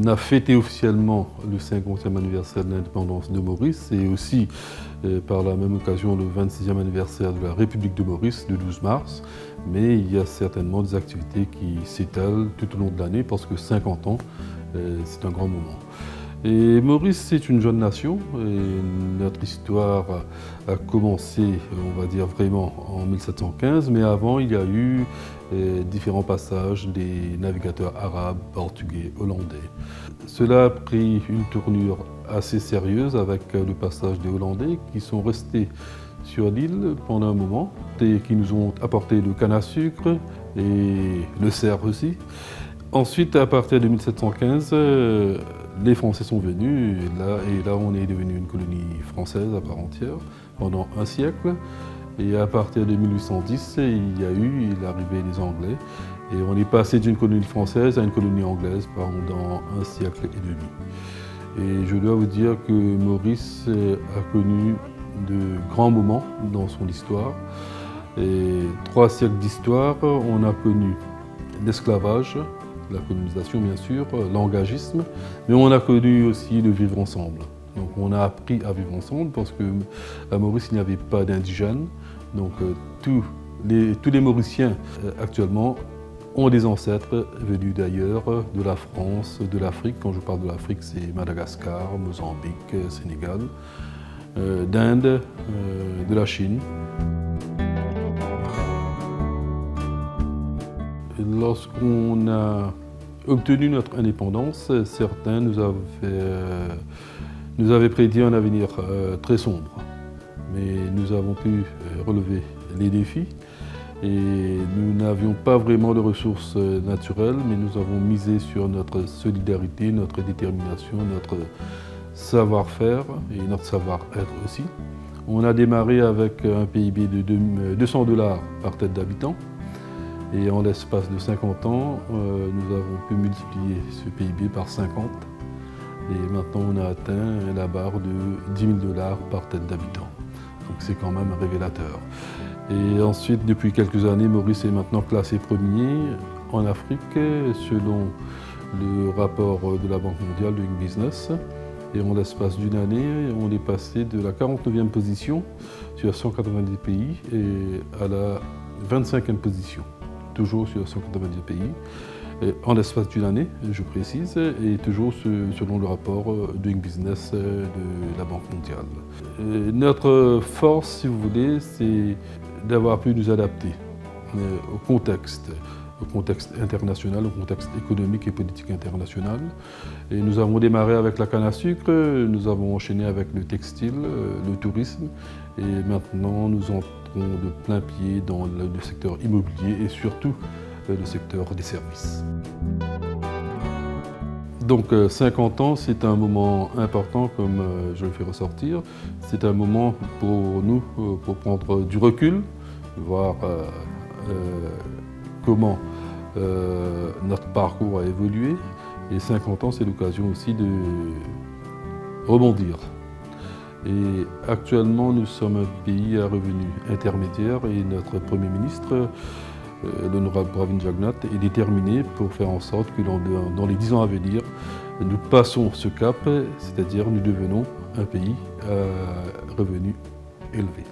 On a fêté officiellement le 50e anniversaire de l'indépendance de Maurice et aussi par la même occasion le 26e anniversaire de la République de Maurice, le 12 mars. Mais il y a certainement des activités qui s'étalent tout au long de l'année parce que 50 ans, c'est un grand moment. Et Maurice, c'est une jeune nation et notre histoire a commencé, on va dire vraiment en 1715, mais avant il y a eu différents passages des navigateurs arabes, portugais, hollandais. Cela a pris une tournure assez sérieuse avec le passage des Hollandais qui sont restés sur l'île pendant un moment et qui nous ont apporté le canne à sucre et le cerf aussi. Ensuite, à partir de 1715, les Français sont venus et là on est devenu une colonie française à part entière pendant un siècle. Et à partir de 1810, il y a eu l'arrivée des Anglais et on est passé d'une colonie française à une colonie anglaise pendant un siècle et demi. Et je dois vous dire que Maurice a connu de grands moments dans son histoire. Et 3 siècles d'histoire, on a connu l'esclavage, la colonisation bien sûr, l'engagisme, mais on a connu aussi le vivre ensemble. Donc on a appris à vivre ensemble parce qu'à Maurice il n'y avait pas d'indigènes. Donc tous les Mauriciens actuellement ont des ancêtres venus d'ailleurs, de la France, de l'Afrique. Quand je parle de l'Afrique, c'est Madagascar, Mozambique, Sénégal, d'Inde, de la Chine. Lorsqu'on a obtenu notre indépendance, certains nous avaient prédit un avenir très sombre. Mais nous avons pu relever les défis et nous n'avions pas vraiment de ressources naturelles, mais nous avons misé sur notre solidarité, notre détermination, notre savoir-faire et notre savoir-être aussi. On a démarré avec un PIB de $200 par tête d'habitant. Et en l'espace de 50 ans, nous avons pu multiplier ce PIB par 50. Et maintenant, on a atteint la barre de $10 000 par tête d'habitant. Donc c'est quand même révélateur. Et ensuite, depuis quelques années, Maurice est maintenant classé premier en Afrique selon le rapport de la Banque mondiale Doing Business. Et en l'espace d'une année, on est passé de la 49e position sur 190 pays et à la 25e position. Toujours sur 190 pays, en l'espace d'une année, je précise, et toujours selon le rapport Doing Business de la Banque mondiale. Et notre force, si vous voulez, c'est d'avoir pu nous adapter au contexte international, au contexte économique et politique international. Et nous avons démarré avec la canne à sucre, nous avons enchaîné avec le textile, le tourisme, et maintenant nous entrons de plein pied dans le secteur immobilier et surtout le secteur des services. Donc 50 ans, c'est un moment important comme je le fais ressortir. C'est un moment pour nous pour prendre du recul, voir comment notre parcours a évolué. Et 50 ans, c'est l'occasion aussi de rebondir. Et actuellement, nous sommes un pays à revenu intermédiaire et notre Premier ministre, l'honorable Pravin Jagnnath, est déterminé pour faire en sorte que dans les 10 ans à venir, nous passons ce cap, c'est-à-dire nous devenons un pays à revenu élevé.